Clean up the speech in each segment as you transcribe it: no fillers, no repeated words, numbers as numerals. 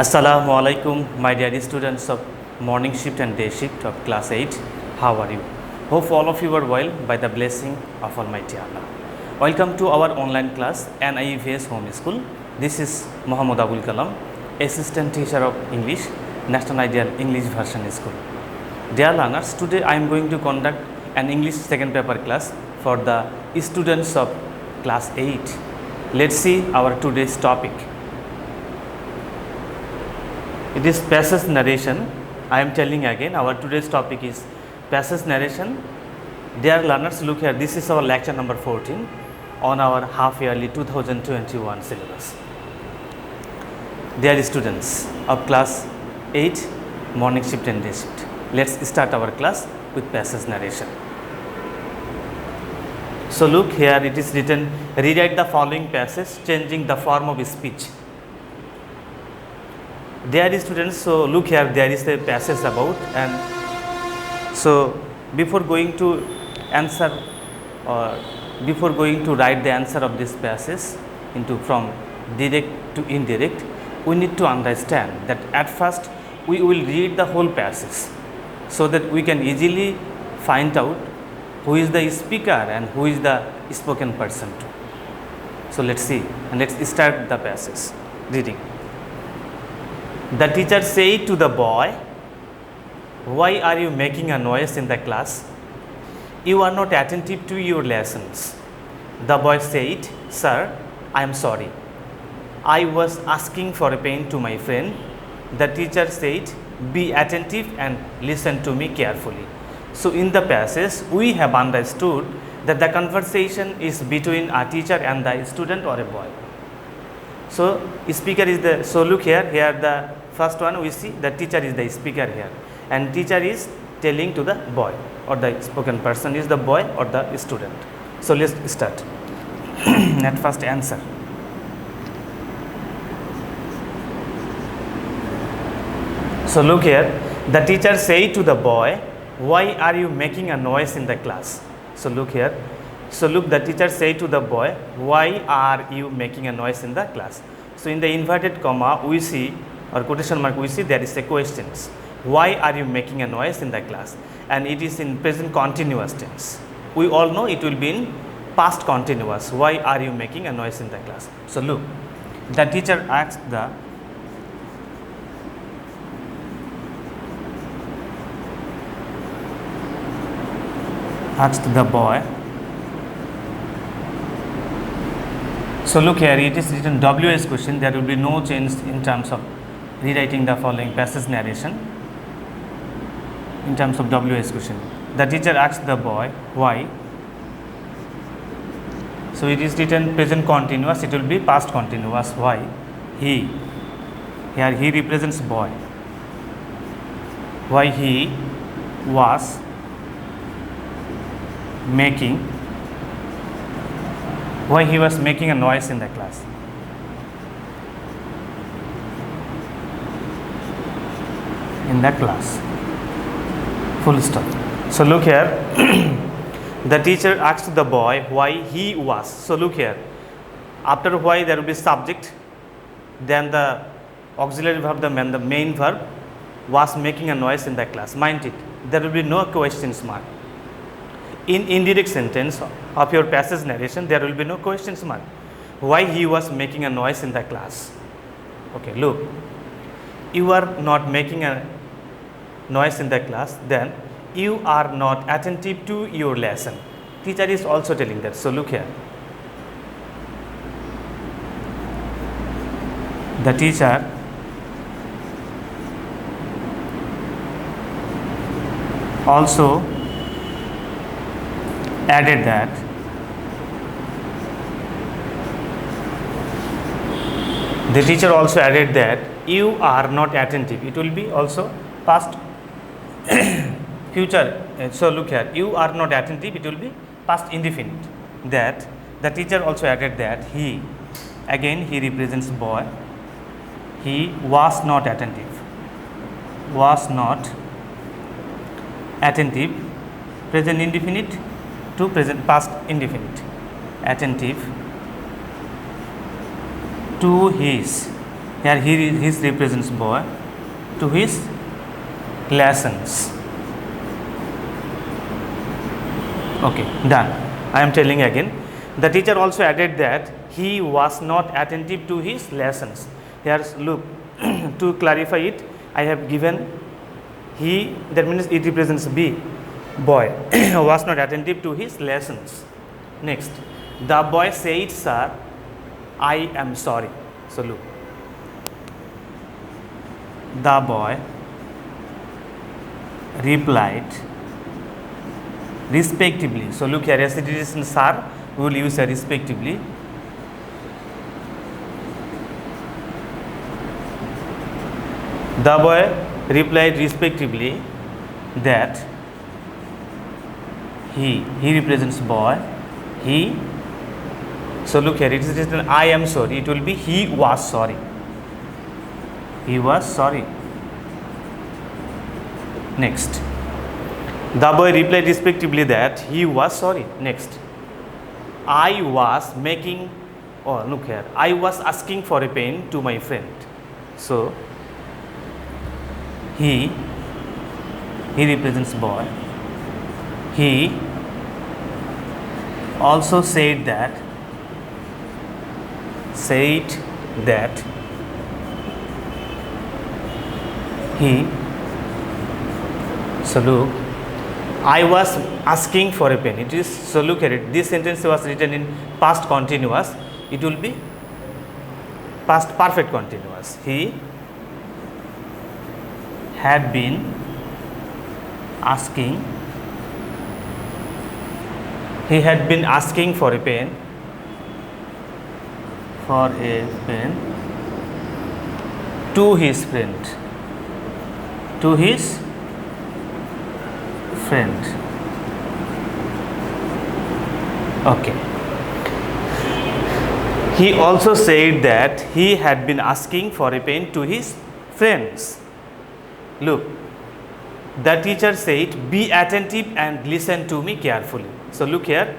Assalamu alaikum, my dear students of morning shift and day shift of class 8. How are you? Hope all of you are well by the blessing of Almighty Allah. Welcome to our online class NIEVS Home School. This is Muhammad Abul Kalam, Assistant Teacher of English, National Ideal English Version School. Dear learners, today I am going to conduct an English second paper class for the students of class 8. Let's see our today's topic. It is passage narration. I am telling again, our today's topic is passage narration. Dear learners, look here, this is our lecture number 14 on our half yearly 2021 syllabus. Dear students of class 8, morning shift and day shift, let's start our class with passage narration. So look here, it is written, rewrite the following passage changing the form of speech. Dear students, so look here, there is a passage about, and so before going to answer or before going to write the answer of this passage into from direct to indirect, we need to understand that at first we will read the whole passage so that we can easily find out who is the speaker and who is the spoken person too. So let's see, and let's start the passage reading. The teacher said to the boy, "Why are you making a noise in the class? You are not attentive to your lessons." The boy said, "Sir, I am sorry. I was asking for a pen to my friend." The teacher said, "Be attentive and listen to me carefully." So in the passage, we have understood that the conversation is between a teacher and the student or a boy. So speaker is the, so look here, the first one we see the teacher is the speaker here, and teacher is telling to the boy, or the spoken person is the boy or the student. So let's start. At first answer. So look here, the teacher said to the boy, "Why are you making a noise in the class?" So look here. So look, the teacher said to the boy, "Why are you making a noise in the class?" So in the inverted comma we see, or quotation mark we see, there is a question. Why are you making a noise in the class? And it is in present continuous tense. We all know it will be in past continuous. Why are you making a noise in the class? So look, the teacher asked the boy. So look here, it is written WS question. There will be no change in terms of rewriting the following passage narration. In terms of WS question, the teacher asked the boy, "Why?" So it is written present continuous. It will be past continuous. Why? He. Here he represents boy. Why he was making a noise in the class. In the class. Full stop. So look here, the teacher asked the boy why he was. So look here, after why there will be subject, then the auxiliary verb, the main verb, was making a noise in the class. Mind it, there will be no questions mark. In indirect sentence of your passage narration, there will be no questions mark. Why he was making a noise in the class? Okay, look, you are not making a noise in the class, then you are not attentive to your lesson. Teacher is also telling that. So look here, the teacher also added that you are not attentive. It will be also past future. So look here, you are not attentive, it will be past indefinite. That the teacher also added that he, again he represents boy, he was not attentive, present indefinite to present past indefinite, attentive to his Here he represents boy to his lessons. Okay, done. I am telling again. The teacher also added that he was not attentive to his lessons. Here look, to clarify it, I have given he, that means it represents B, boy was not attentive to his lessons. Next, the boy said, sir, I am sorry. So look, the boy replied respectively. So look here, as it is in sir, we will use a respectively. The boy replied respectively that he represents boy, he. So look here, it is written I am sorry, it will be he was sorry. He was sorry. Next, the boy replied respectively that he was sorry. Next, I was making, oh look here, I was asking for a pen to my friend. So he represents boy. He also said that he. So look, I was asking for a pen. It is, so look at it. This sentence was written in past continuous. It will be past perfect continuous. He had been asking for a pen to his friend. Okay. He also said that he had been asking for a pen to his friends. Look, the teacher said, be attentive and listen to me carefully. So look here,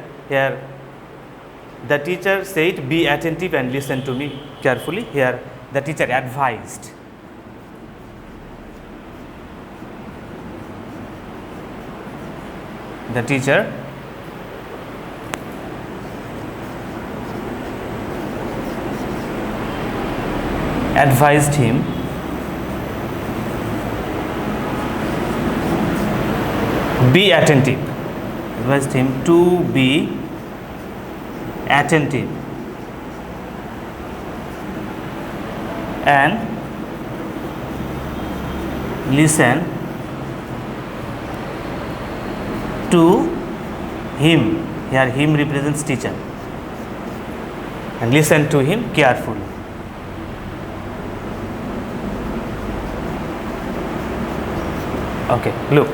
the teacher said, be attentive and listen to me carefully. Here the teacher advised. The teacher advised him be attentive. Advised him to be attentive and listen to him. Here him represents teacher, and listen to him carefully. Okay, look,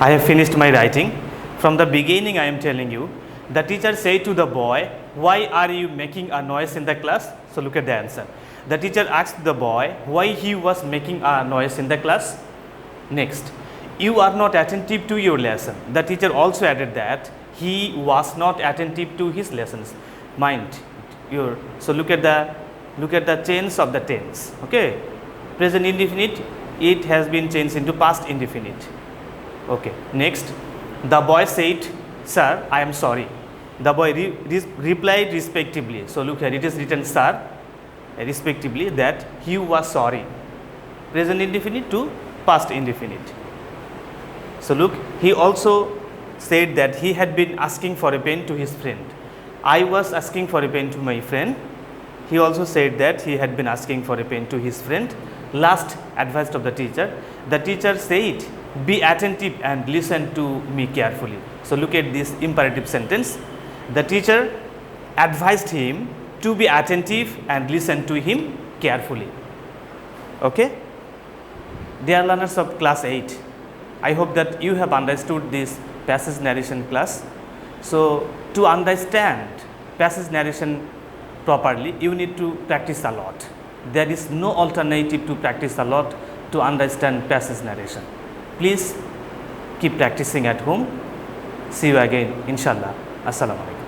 I have finished my writing. From the beginning I am telling you, the teacher said to the boy, why are you making a noise in the class? So look at the answer. The teacher asked the boy why he was making a noise in the class. Next, you are not attentive to your lesson. The teacher also added that he was not attentive to his lessons. Mind your, so look at the change of the tense. Okay, present indefinite, it has been changed into past indefinite. Okay, next, the boy said, sir, I am sorry. The boy replied respectively. So look here, it is written sir respectively that he was sorry. Present indefinite to past indefinite. So look, he also said that he had been asking for a pen to his friend. I was asking for a pen to my friend. He also said that he had been asking for a pen to his friend. Last, advice of the teacher. The teacher said, be attentive and listen to me carefully. So look at this imperative sentence. The teacher advised him to be attentive and listen to him carefully. Okay? Dear learners of class 8, I hope that you have understood this passage narration class. So to understand passage narration properly, you need to practice a lot. There is no alternative to practice a lot to understand passage narration. Please keep practicing at home. See you again, inshallah. Assalamu alaikum.